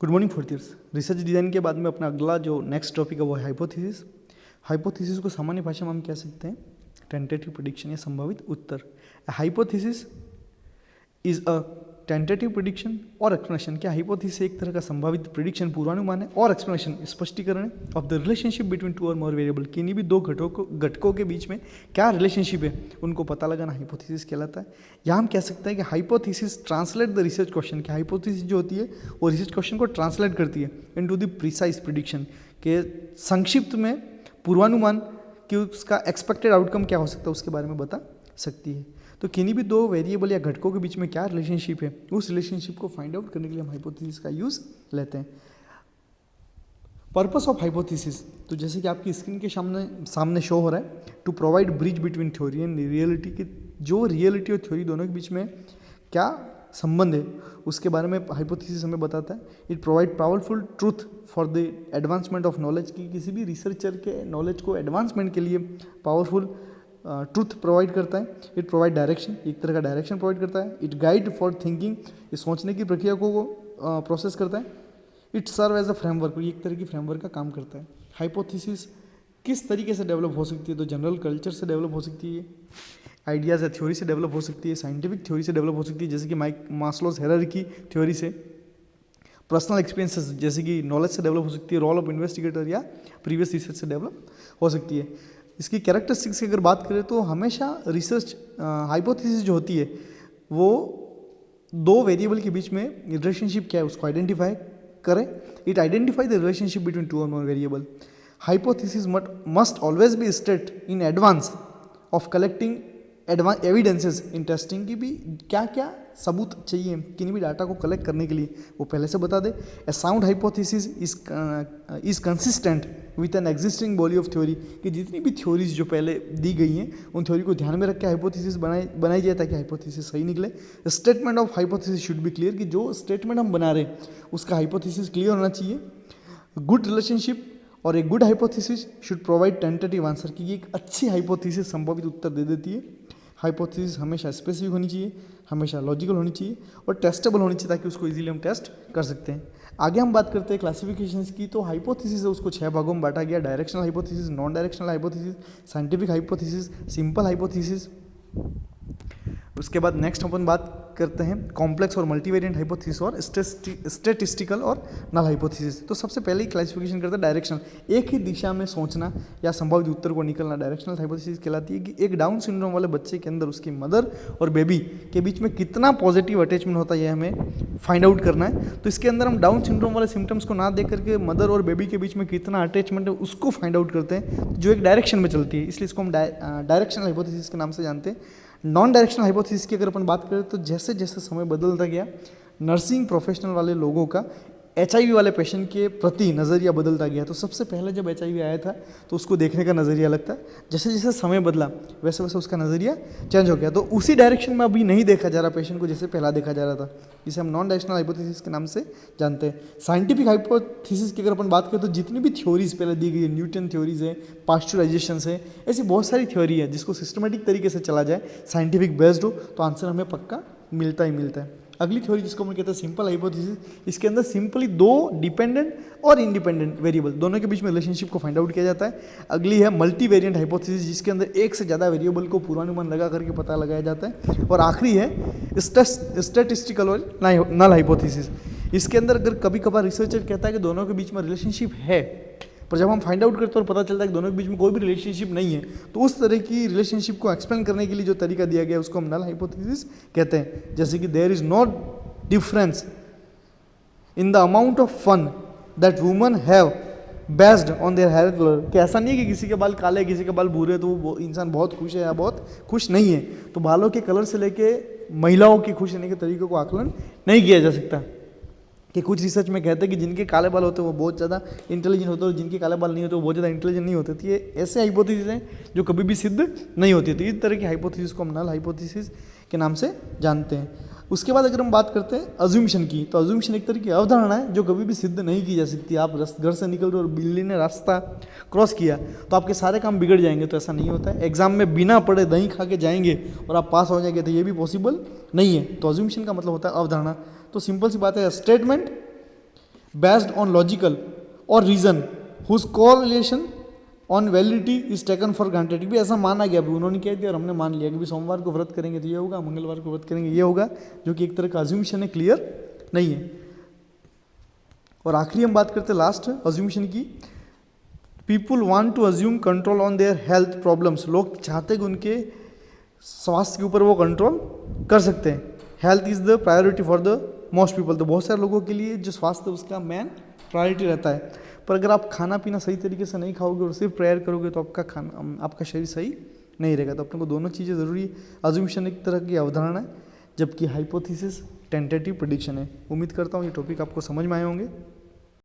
Good morning fourth years. Research design के बाद में अपना अगला जो नेक्स्ट टॉपिक है वो है हाइपोथेसिस। हाइपोथेसिस को सामान्य भाषा में हम कह सकते हैं टेंटेटिव प्रेडिक्शन या संभावित उत्तर। Hypothesis is a tentative prediction और एक्सप्लेनेशन। क्या हाइपोथेसिस एक तरह का संभावित प्रेडिक्शन पूर्वानुमान है और एक्सप्लेनेशन स्पष्टीकरण है of the relationship between two और मोर वेरिएबल। किन्हीं भी दो घटकों के बीच में क्या रिलेशनशिप है उनको पता लगाना हाइपोथेसिस कहलाता है। या हम कह सकते हैं कि hypothesis translate the research question. कि हाइपोथेसिस जो होती है वो रिसर्च क्वेश्चन को ट्रांसलेट करती है इनटू द प्रिसाइज प्रेडिक्शन के संक्षिप्त में पूर्वानुमान कि उसका एक्सपेक्टेड आउटकम क्या हो सकता है उसके बारे में बता सकती है। तो किन्हीं भी दो वेरिएबल या घटकों के बीच में क्या रिलेशनशिप है उस रिलेशनशिप को फाइंड आउट करने के लिए हम हाइपोथेसिस का यूज लेते हैं। पर्पस ऑफ हाइपोथेसिस, तो जैसे कि आपकी स्क्रीन के सामने शो हो रहा है, to provide bridge between theory and reality. की जो रियलिटी और थ्योरी दोनों के बीच में क्या संबंध है उसके बारे में हाइपोथेसिस हमें बताता है। It provide powerful truth for the advancement of knowledge. की किसी भी रिसर्चर के नॉलेज को एडवांसमेंट के लिए पावरफुल ट्रूथ प्रोवाइड करता है। इट प्रोवाइड डायरेक्शन, एक तरह का डायरेक्शन प्रोवाइड करता है। इट गाइड फॉर थिंकिंग, ये सोचने की प्रक्रिया को प्रोसेस करता है। It serve as a framework, ये एक तरह की फ्रेमवर्क का काम करता है। हाइपोथेसिस किस तरीके से डेवलप हो सकती है, तो जनरल कल्चर से डेवलप हो सकती है, आइडियाज़ या थ्योरी से डेवलप हो सकती है, साइंटिफिक थ्योरी से डेवलप हो सकती है जैसे कि मास्लोज हायरार्की थ्योरी से, पर्सनल एक्सपीरियंसेस जैसे कि नॉलेज से डेवलप हो सकती है, रोल ऑफ इन्वेस्टिगेटर या प्रीवियस रिसर्च से डेवलप हो सकती है। इसकी कैरेक्टरिस्टिक्स की अगर बात करें तो हमेशा रिसर्च हाइपोथेसिस जो होती है वो दो वेरिएबल के बीच में रिलेशनशिप क्या है उसको आइडेंटिफाई करें। It identify the relationship between two और more variable. Hypothesis must always be state in advance of collecting evidences in testing. की भी क्या क्या सबूत चाहिए किन्हीं भी डाटा को कलेक्ट करने के लिए वो पहले से बता दे। A sound hypothesis is consistent with an existing body of theory. कि जितनी भी थ्योरीज जो पहले दी गई हैं उन थ्योरी को ध्यान में रख के हाइपोथेसिस बनाई जाए ताकि हाइपोथेसिस सही निकले। Statement of hypothesis should be clear, कि जो स्टेटमेंट हम बना रहे हैं उसका हाइपोथेसिस क्लियर होना चाहिए। गुड रिलेशनशिप और एक good hypothesis should provide tentative answer. कि ये एक अच्छी हाइपोथेसिस संभावित उत्तर दे देती है। हाइपोथेसिस हमेशा स्पेसिफिक होनी चाहिए, हमेशा लॉजिकल होनी चाहिए और टेस्टेबल होनी चाहिए ताकि उसको इजीली हम टेस्ट कर सकते हैं। आगे हम बात करते हैं क्लासिफिकेशंस की। तो हाइपोथेसिस है उसको 6 भागों में बांटा गया। Directional hypothesis, non directional hypothesis, scientific hypothesis, simple hypothesis. उसके बाद नेक्स्ट अपन बात करते हैं कॉम्प्लेक्स और मल्टीवेरिएंट हाइपोथेसिस और स्टैटिस्टिकल और नल हाइपोथेसिस। तो सबसे पहले ही क्लासिफिकेशन करते हैं डायरेक्शनल, एक ही दिशा में सोचना या संभावित उत्तर को निकलना डायरेक्शनल हाइपोथेसिस कहलाती है। कि एक डाउन सिंड्रोम वाले बच्चे के अंदर उसकी मदर और बेबी के बीच में कितना पॉजिटिव अटैचमेंट होता है ये हमें फाइंड आउट करना है। तो इसके अंदर हम डाउन सिंड्रोम वाले सिम्टम्स को ना देख करके मदर और बेबी के बीच में कितना अटैचमेंट है उसको फाइंड आउट करते हैं जो एक डायरेक्शन में चलती है, इसलिए इसको हम डायरेक्शनल हाइपोथेसिस के नाम से जानते हैं। नॉन डायरेक्शनल हाइपोथेसिस की अगर अपन बात करें तो जैसे जैसे समय बदलता गया नर्सिंग प्रोफेशनल वाले लोगों का HIV वाले पेशेंट के प्रति नज़रिया बदलता गया। तो सबसे पहले जब HIV आया था तो उसको देखने का नज़रिया अलग था, जैसे जैसे समय बदला वैसे वैसे उसका नज़रिया चेंज हो गया। तो उसी डायरेक्शन में अभी नहीं देखा जा रहा पेशेंट को जैसे पहला देखा जा रहा था, जिसे हम नॉन डायरेक्शनल हाइपोथेसिस के नाम से जानते हैं। साइंटिफिक हाइपोथेसिस की अगर अपन बात करें तो जितनी भी थ्योरीज पहले दी गई है, न्यूटन थ्योरीज है, पास्चुराइजेशन है, ऐसी बहुत सारी थ्योरी है जिसको सिस्टमेटिक तरीके से चला जाए, साइंटिफिक बेस्ड हो तो आंसर हमें पक्का मिलता ही मिलता है। अगली थ्योरी जिसको हम कहते हैं सिंपल हाइपोथेसिस, इसके अंदर सिंपली दो डिपेंडेंट और इंडिपेंडेंट वेरिएबल दोनों के बीच में रिलेशनशिप को फाइंड आउट किया जाता है। अगली है मल्टी वेरिएंट हाइपोथेसिस, जिसके अंदर एक से ज़्यादा वेरिएबल को पूर्वानुमान लगा करके पता लगाया जाता है। और आखिरी है स्टैटिस्टिकल और नल हाइपोथेसिस। इसके अंदर अगर कभी कभार रिसर्चर कहता है कि दोनों के बीच में रिलेशनशिप है, पर जब हम फाइंड आउट करते हैं और पता चलता है कि दोनों के बीच में कोई भी रिलेशनशिप नहीं है, तो उस तरह की रिलेशनशिप को एक्सप्लेन करने के लिए जो तरीका दिया गया है उसको हम नल हाइपोथेसिस कहते हैं। जैसे कि there is no difference in the amount of fun that woman have based on their hair colour. कि ऐसा नहीं है कि किसी के बाल काले किसी के बाल भूरे तो वो इंसान बहुत खुश है या बहुत खुश नहीं है। तो बालों के कलर से लेके महिलाओं के खुश रहने के तरीके को आकलन नहीं किया जा सकता। कि कुछ रिसर्च में कहते हैं कि जिनके काले बाल होते हैं वो बहुत ज़्यादा इंटेलिजेंट होते हैं और जिनके काले बाल नहीं होते वो बहुत ज़्यादा इंटेलिजेंट नहीं होते। तो ये ऐसे हाइपोथेसिस हैं जो कभी भी सिद्ध नहीं होती। तो इस तरह की हाइपोथेसिस को हम नल हाइपोथेसिस के नाम से जानते हैं। उसके बाद अगर हम बात करते हैं अज्यूम्शन की, तो अज्यूम्शन एक तरह की अवधारणा है जो कभी भी सिद्ध नहीं की जा सकती। आप घर से निकल रहे हो और बिल्ली ने रास्ता क्रॉस किया तो आपके सारे काम बिगड़ जाएंगे, तो ऐसा नहीं होता है। एग्जाम में बिना पढ़े दही खा के जाएंगे और आप पास हो जाएंगे, तो ये भी पॉसिबल नहीं है। तो अज्यूम्शन का मतलब होता है अवधारणा। तो सिंपल सी बात है, स्टेटमेंट बेस्ड ऑन लॉजिकल और reason whose correlation on validity is taken for granted. भी ऐसा माना गया, अभी उन्होंने कह दिया और हमने मान लिया कि भी सोमवार को व्रत करेंगे तो ये होगा, मंगलवार को व्रत करेंगे ये होगा, जो कि एक तरह का अज्यूमशन है, क्लियर नहीं है। और आखिरी हम बात करते हैं लास्ट अज्यूमशन की। People want to assume control on their health problems. लोग चाहते हैं कि उनके स्वास्थ्य के ऊपर वो कंट्रोल कर सकते हैं। Health is the priority for the most people. तो बहुत सारे लोगों के लिए जो स्वास्थ्य है उसका मेन प्रायोरिटी रहता है। पर अगर आप खाना पीना सही तरीके से नहीं खाओगे और सिर्फ प्रेयर करोगे तो आपका शरीर सही नहीं रहेगा। तो अपने को दोनों चीज़ें ज़रूरी है। अज्यूमशन एक तरह की अवधारणा है, जबकि हाइपोथेसिस टेंटेटिव प्रेडिक्शन है। उम्मीद करता हूँ ये टॉपिक आपको समझ में आए होंगे।